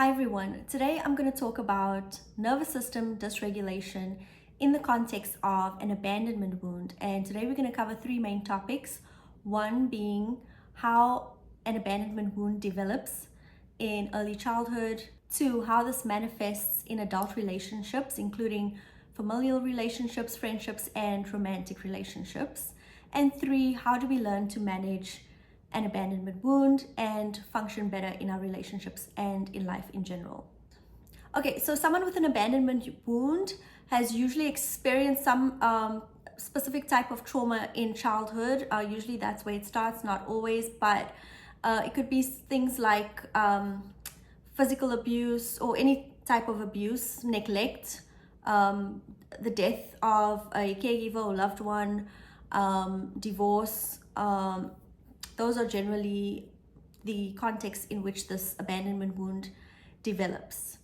Hi everyone, today I'm going to talk about nervous system dysregulation in the context of an abandonment wound. And today we're going to cover three main topics. One being how an abandonment wound develops in early childhood. Two, how this manifests in adult relationships, including familial relationships, friendships, and romantic relationships. And three, how do we learn to manage an abandonment wound and function better in our relationships and in life in general. Okay, so someone with an abandonment wound has usually experienced some specific type of trauma in childhood. Usually that's where it starts, not always, but it could be things like physical abuse or any type of abuse, neglect, the death of a caregiver or loved one, divorce. Those are generally the context in which this abandonment wound develops.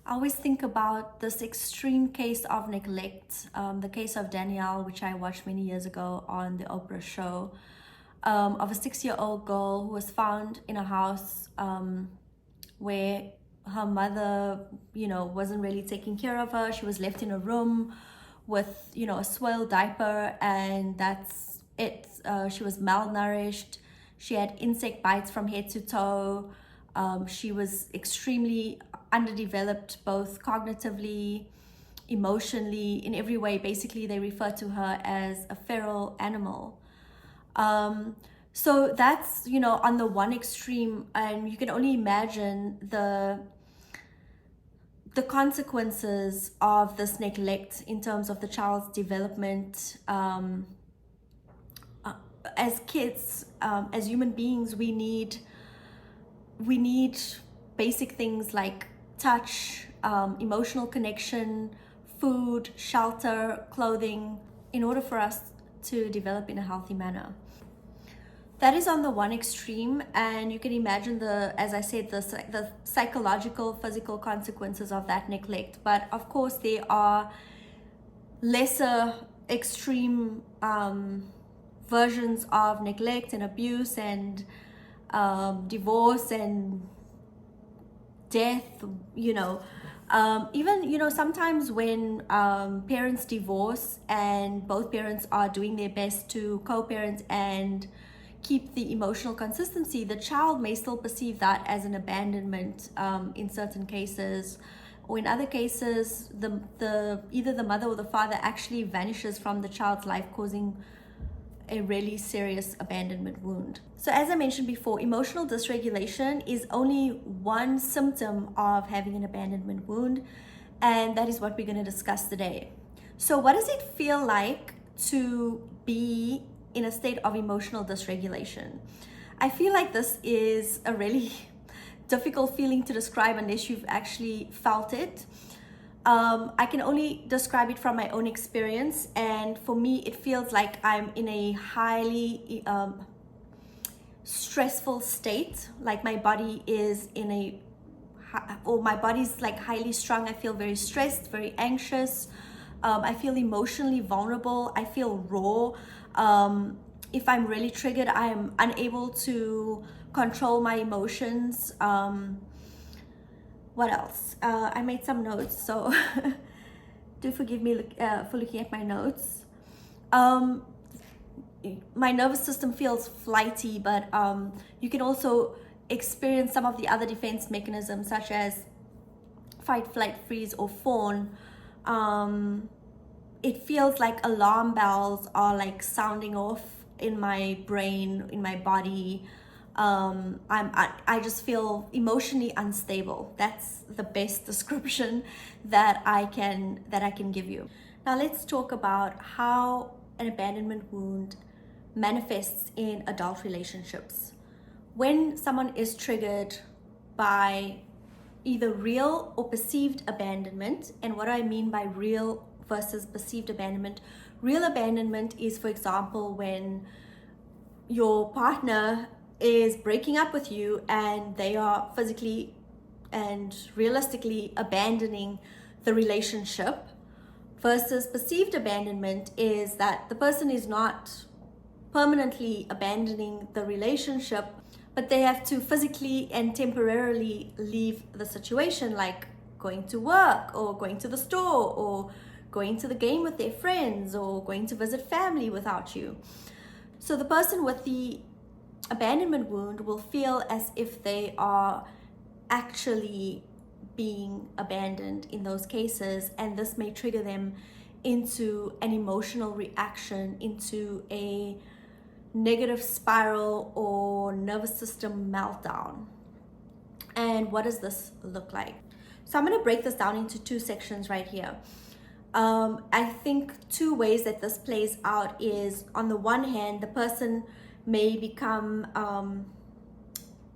I always think about this extreme case of neglect, the case of Danielle, which I watched many years ago on the Oprah show, of a 6-year-old girl who was found in a house where her mother, wasn't really taking care of her. She was left in a room with, a soiled diaper, and that's it. She was malnourished. She had insect bites from head to toe. She was extremely underdeveloped, both cognitively, emotionally, in every way. Basically, they refer to her as a feral animal. So that's, on the one extreme, and you can only imagine the consequences of this neglect in terms of the child's development. As kids, as human beings, we need basic things like touch, emotional connection, food, shelter, clothing, in order for us to develop in a healthy manner. That is on the one extreme, and you can imagine as I said, the psychological, physical consequences of that neglect. But of course, there are lesser extreme versions of neglect and abuse and divorce and death. Even sometimes when parents divorce and both parents are doing their best to co-parent and keep the emotional consistency, the child may still perceive that as an abandonment in certain cases, or in other cases either the mother or the father actually vanishes from the child's life, causing a really serious abandonment wound. So as I mentioned before, emotional dysregulation is only one symptom of having an abandonment wound, and that is what we're going to discuss today. So what does it feel like to be in a state of emotional dysregulation? I feel like this is a really difficult feeling to describe unless you've actually felt it. I can only describe it from my own experience, and for me it feels like I'm in a highly stressful state, like my body is my body's like highly strung. I feel very stressed, very anxious. I feel emotionally vulnerable. I feel raw. If I'm really triggered, I am unable to control my emotions. What else? I made some notes, so do forgive me for looking at my notes. My nervous system feels flighty, but you can also experience some of the other defense mechanisms, such as fight, flight, freeze, or fawn. It feels like alarm bells are like sounding off in my brain, in my body. I just feel emotionally unstable. That's the best description that I can give you. Now let's talk about how an abandonment wound manifests in adult relationships. When someone is triggered by either real or perceived abandonment, and what I mean by real versus perceived abandonment. Real abandonment is, for example, when your partner is breaking up with you and they are physically and realistically abandoning the relationship, versus perceived abandonment is that the person is not permanently abandoning the relationship, but they have to physically and temporarily leave the situation, like going to work or going to the store or going to the game with their friends or going to visit family without you. So the person with the abandonment wound will feel as if they are actually being abandoned in those cases, and this may trigger them into an emotional reaction, into a negative spiral or nervous system meltdown. And what does this look like? So I'm going to break this down into two sections right here. I think two ways that this plays out is, on the one hand, the person may become,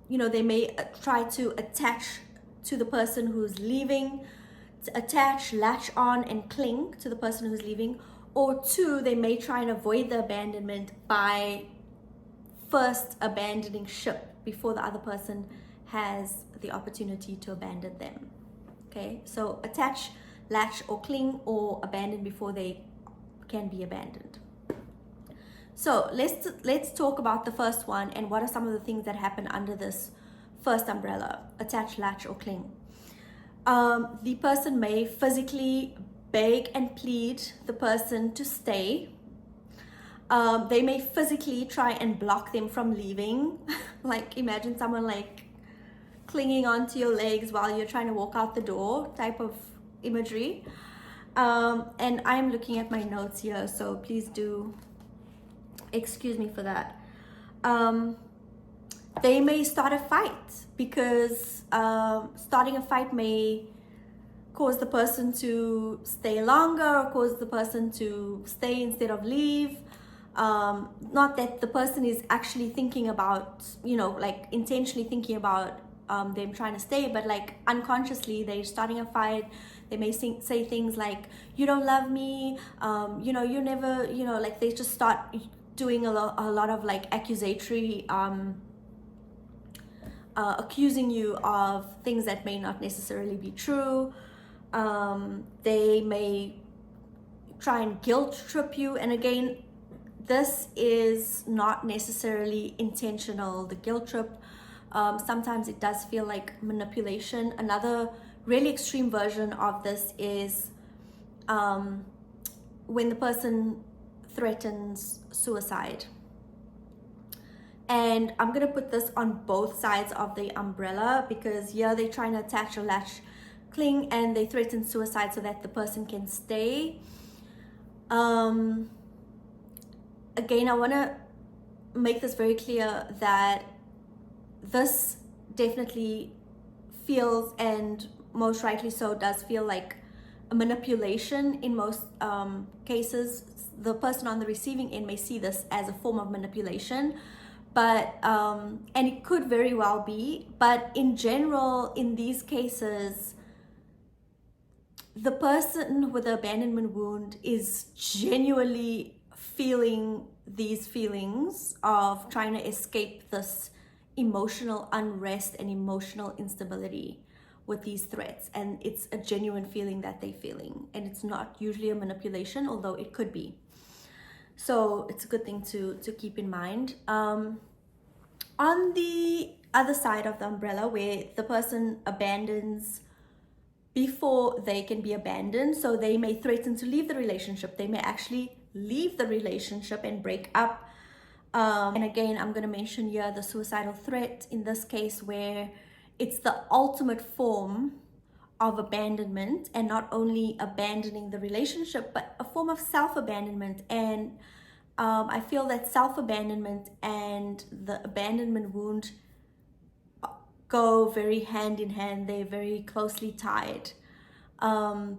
they may try to attach to the person who's leaving, to attach, latch on, and cling to the person who's leaving. Or two, they may try and avoid the abandonment by first abandoning ship before the other person has the opportunity to abandon them. Okay, so attach, latch, or cling, or abandon before they can be abandoned. So let's talk about the first one and what are some of the things that happen under this first umbrella: attach, latch, or cling. The person may physically beg and plead the person to stay. They may physically try and block them from leaving. Like, imagine someone like clinging onto your legs while you're trying to walk out the door, type of imagery. And I'm looking at my notes here, so please do excuse me for that. They may start a fight because starting a fight may cause the person to stay longer or cause the person to stay instead of leave. Not that the person is actually thinking about, like intentionally thinking about them trying to stay, but like unconsciously they're starting a fight. They may say things like, you don't love me, you never, like they just start doing a lot of like accusatory, accusing you of things that may not necessarily be true. They may try and guilt trip you, and again, this is not necessarily intentional, the guilt trip. Sometimes it does feel like manipulation. Another really extreme version of this is when the person threatens suicide. And I'm going to put this on both sides of the umbrella, because here they're trying to attach or latch, cling, and they threaten suicide so that the person can stay. Again, I want to make this very clear that this definitely feels, and most rightly so, does feel like a manipulation in most cases. The person on the receiving end may see this as a form of manipulation, but and it could very well be, but in general, in these cases, the person with the abandonment wound is genuinely feeling these feelings of trying to escape this emotional unrest and emotional instability with these threats, and it's a genuine feeling that they're feeling, and it's not usually a manipulation, although it could be. So it's a good thing to keep in mind. On the other side of the umbrella, where the person abandons before they can be abandoned, so they may threaten to leave the relationship, they may actually leave the relationship and break up. And again, I'm going to mention here the suicidal threat in this case, where it's the ultimate form of abandonment, and not only abandoning the relationship, but a form of self-abandonment. And I feel that self-abandonment and the abandonment wound go very hand in hand. They're very closely tied,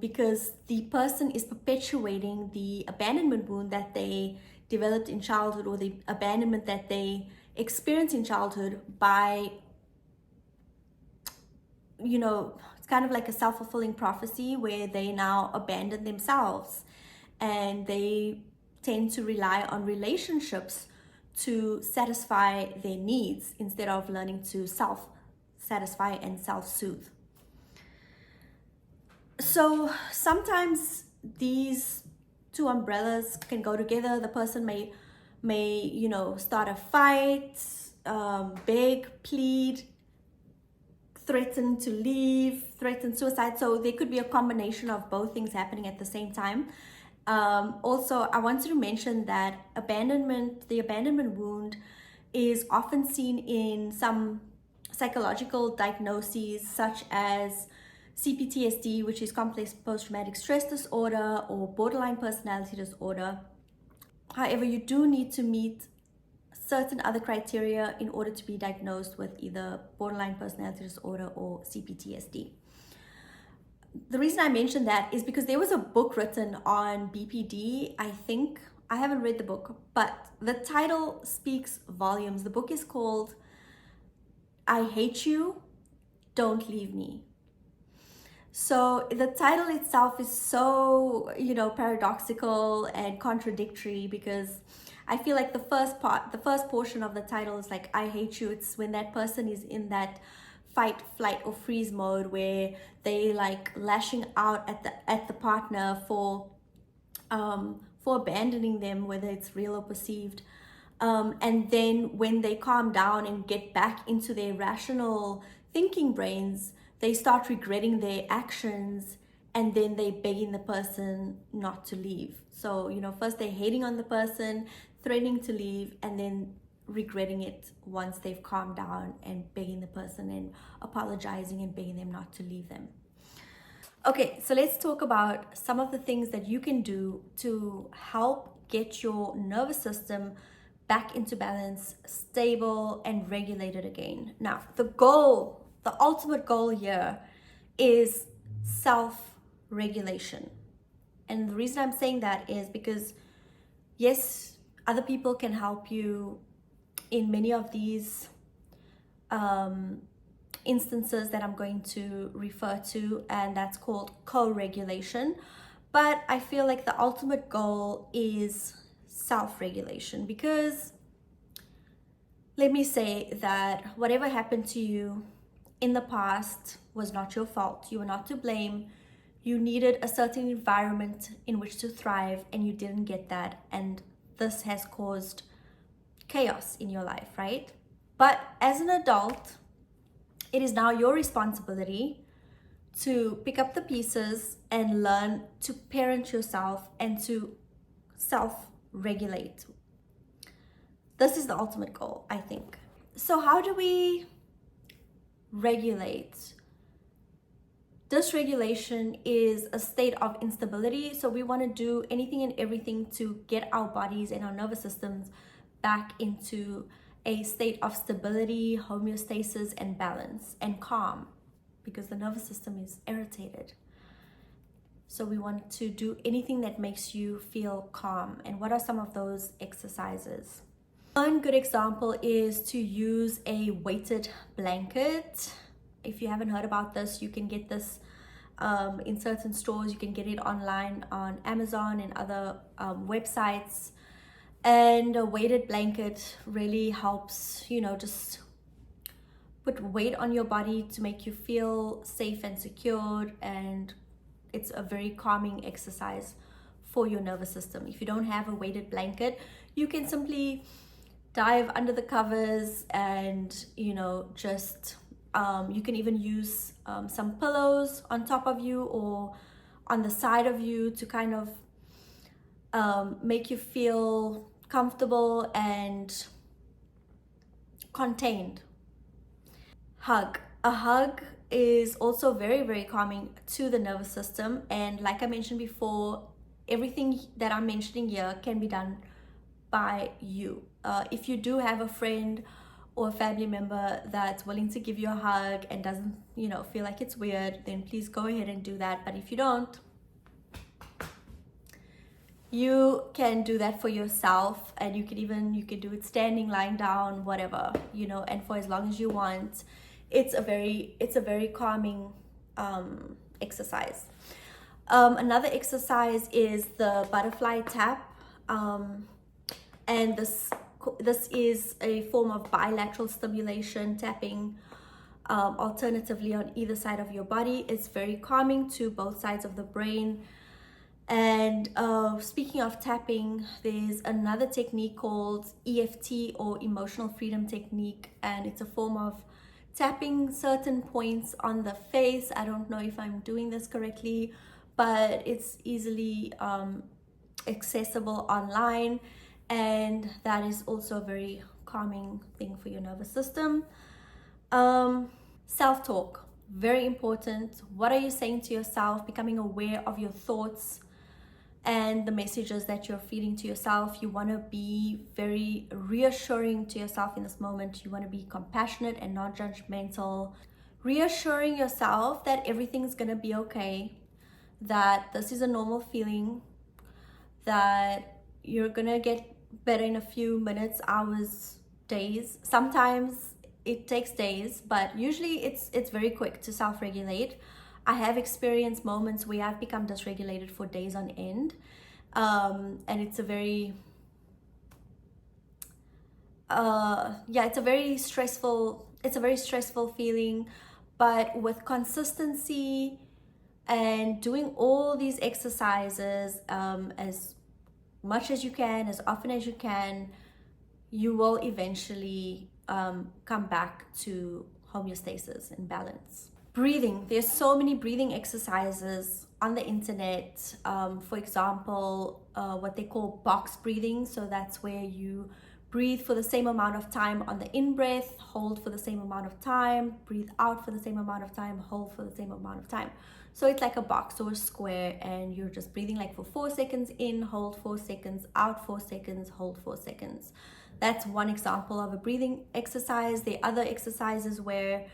because the person is perpetuating the abandonment wound that they developed in childhood, or the abandonment that they experienced in childhood by, it's kind of like a self-fulfilling prophecy, where they now abandon themselves, and they tend to rely on relationships to satisfy their needs instead of learning to self-satisfy and self-soothe. So sometimes these two umbrellas can go together. The person may start a fight, beg, plead, threaten to leave, threaten suicide. So there could be a combination of both things happening at the same time. Also, I wanted to mention that the abandonment wound is often seen in some psychological diagnoses such as CPTSD, which is complex post-traumatic stress disorder, or borderline personality disorder. However, you do need to meet certain other criteria in order to be diagnosed with either borderline personality disorder or CPTSD. The reason I mentioned that is because there was a book written on BPD. I think I haven't read the book, but the title speaks volumes. The book is called I Hate You, Don't Leave Me. So the title itself is so, paradoxical and contradictory, because I feel like the first portion of the title is like, I hate you. It's when that person is in that fight, flight, or freeze mode where they like lashing out at the partner for abandoning them, whether it's real or perceived. And then when they calm down and get back into their rational thinking brains, they start regretting their actions, and then they begging the person not to leave. So, first they're hating on the person, threatening to leave, and then regretting it once they've calmed down, and begging the person and apologizing and begging them not to leave them. Okay, so let's talk about some of the things that you can do to help get your nervous system back into balance, stable, and regulated again. Now, the ultimate goal here is self-regulation. And the reason I'm saying that is because, yes, other people can help you in many of these instances that I'm going to refer to, and that's called co-regulation. But I feel like the ultimate goal is self-regulation, because let me say that whatever happened to you in the past was not your fault. You were not to blame. You needed a certain environment in which to thrive, and you didn't get that. And this has caused chaos in your life, right? But as an adult, it is now your responsibility to pick up the pieces and learn to parent yourself and to self-regulate. This is the ultimate goal, I think. So how do we regulate? Dysregulation is a state of instability. So we want to do anything and everything to get our bodies and our nervous systems back into a state of stability, homeostasis, and balance, and calm, because the nervous system is irritated. So we want to do anything that makes you feel calm. And what are some of those exercises? One good example is to use a weighted blanket. If you haven't heard about this, you can get this in certain stores. You can get it online on Amazon and other websites. And a weighted blanket really helps, just put weight on your body to make you feel safe and secured. And it's a very calming exercise for your nervous system. If you don't have a weighted blanket, you can simply dive under the covers and, just, you can even use some pillows on top of you or on the side of you to kind of make you feel comfortable and contained. A hug is also very, very calming to the nervous system. And like I mentioned before, everything that I'm mentioning here can be done by you. If you do have a friend or a family member that's willing to give you a hug and doesn't, feel like it's weird, then please go ahead and do that. But if you don't, you can do that for yourself, and you can do it standing, lying down, whatever, and for as long as you want. It's a very calming exercise. Another exercise is the butterfly tap, and this is a form of bilateral stimulation, tapping alternatively on either side of your body. It's very calming to both sides of the brain. And speaking of tapping, there's another technique called EFT, or emotional freedom technique, and it's a form of tapping certain points on the face. I don't know if I'm doing this correctly, but it's easily accessible online, and that is also a very calming thing for your nervous system. Self-talk, very important. What are you saying to yourself? Becoming aware of your thoughts and the messages that you're feeding to yourself. You want to be very reassuring to yourself in this moment. You want to be compassionate and not judgmental. Reassuring yourself that everything's going to be okay, that this is a normal feeling, that you're going to get better in a few minutes, hours, days. Sometimes it takes days, but usually it's very quick to self-regulate. I have experienced moments where I've become dysregulated for days on end, and it's a very it's a very stressful feeling. But with consistency and doing all these exercises, as much as you can, as often as you can, you will eventually come back to homeostasis and balance. Breathing, there's so many breathing exercises on the internet. For example, what they call box breathing. So that's where you breathe for the same amount of time on the in-breath, hold for the same amount of time, breathe out for the same amount of time, hold for the same amount of time. So it's like a box or a square, and you're just breathing like for 4 seconds in, hold 4 seconds, out 4 seconds, hold 4 seconds. That's one example of a breathing exercise. The other exercises where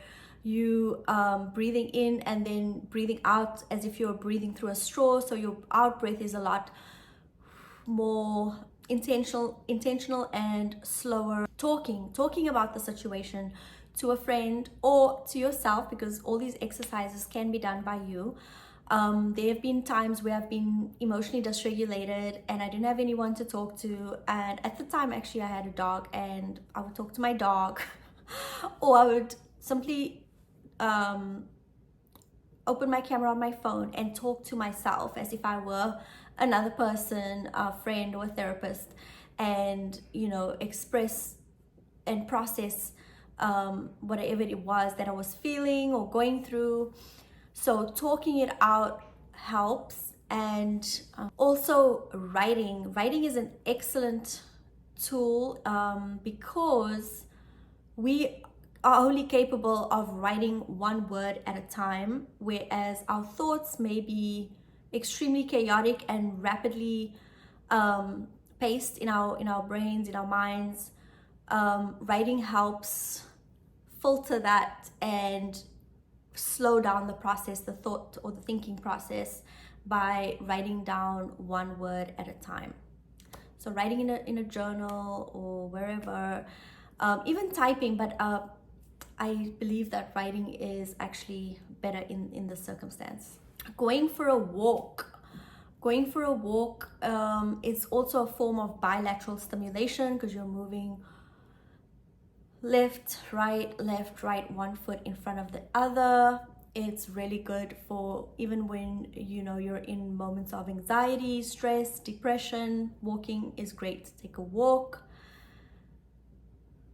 you breathing in and then breathing out as if you're breathing through a straw. So your out breath is a lot more intentional and slower. Talking about the situation to a friend or to yourself, because all these exercises can be done by you. There have been times where I've been emotionally dysregulated and I didn't have anyone to talk to, and at the time actually I had a dog, and I would talk to my dog or I would simply open my camera on my phone and talk to myself as if I were another person, a friend or a therapist, and express and process whatever it was that I was feeling or going through. So talking it out helps. And also writing is an excellent tool, because we are only capable of writing one word at a time, whereas our thoughts may be extremely chaotic and rapidly paced in our brains, in our minds. Writing helps filter that and slow down the process, the thought or the thinking process, by writing down one word at a time. So writing in a journal or wherever, even typing, but I believe that writing is actually better in this circumstance. Going for a walk is also a form of bilateral stimulation, because you're moving left, right, one foot in front of the other. It's really good for even when you're in moments of anxiety, stress, depression. Walking is great. Take a walk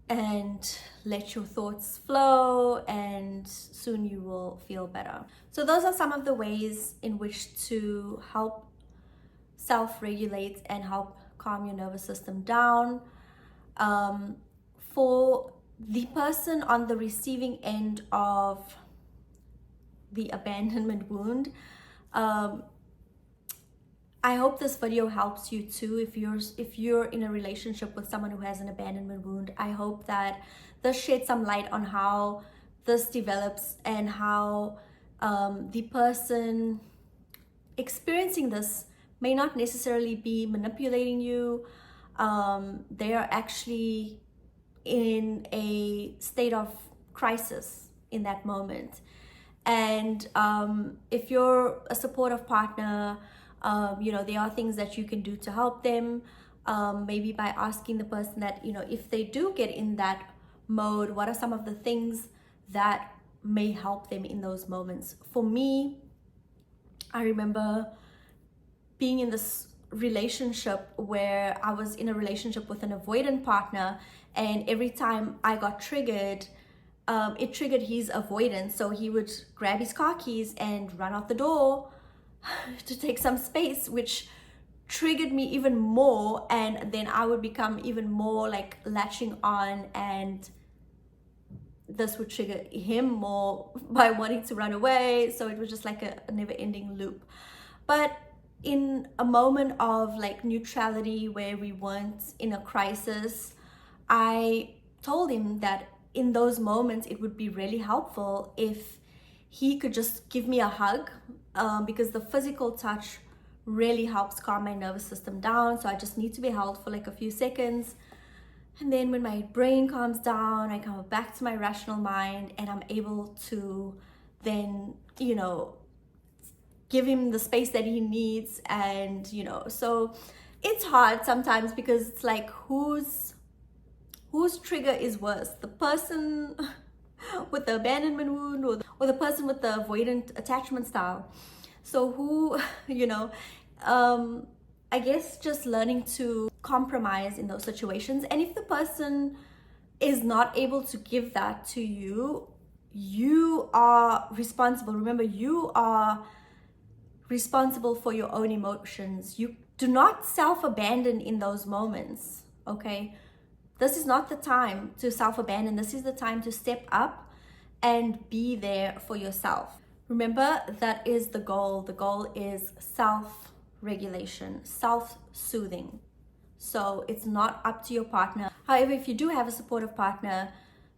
and let your thoughts flow, and soon you will feel better. So those are some of the ways in which to help self-regulate and help calm your nervous system down. For the person on the receiving end of the abandonment wound, I hope this video helps you too. If you're in a relationship with someone who has an abandonment wound, I hope that this sheds some light on how this develops and how the person experiencing this may not necessarily be manipulating you. They are actually in a state of crisis in that moment. And if you're a supportive partner, there are things that you can do to help them. Maybe by asking the person that, if they do get in that mode, what are some of the things that may help them in those moments? For me, I remember being in this relationship where I was in a relationship with an avoidant partner, and every time I got triggered, it triggered his avoidance. So he would grab his car keys and run out the door to take some space, which triggered me even more, and then I would become even more like latching on, and this would trigger him more by wanting to run away. So it was just like a never-ending loop. But in a moment of like neutrality where we weren't in a crisis, I told him that in those moments it would be really helpful if he could just give me a hug, because the physical touch really helps calm my nervous system down. So I just need to be held for like a few seconds, and then when my brain calms down, I come back to my rational mind, and I'm able to then, give him the space that he needs. And so it's hard sometimes, because it's like, whose trigger is worse, the person with the abandonment wound, or the person with the avoidant attachment style? So who I guess just learning to compromise in those situations. And if the person is not able to give that to you, you are responsible. Remember, you are responsible for your own emotions. You do not self-abandon in those moments, okay? This is not the time to self-abandon. This is the time to step up and be there for yourself. Remember, that is the goal. The goal is self-regulation, self-soothing. So it's not up to your partner. However, if you do have a supportive partner,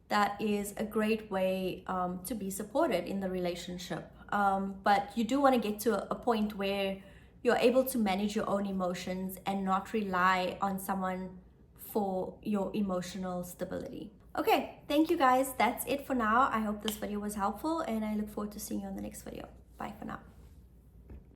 that is a great way to be supported in the relationship. But you do want to get to a point where you're able to manage your own emotions and not rely on someone for your emotional stability. Okay, thank you guys. That's it for now. I hope this video was helpful, and I look forward to seeing you on the next video. Bye for now.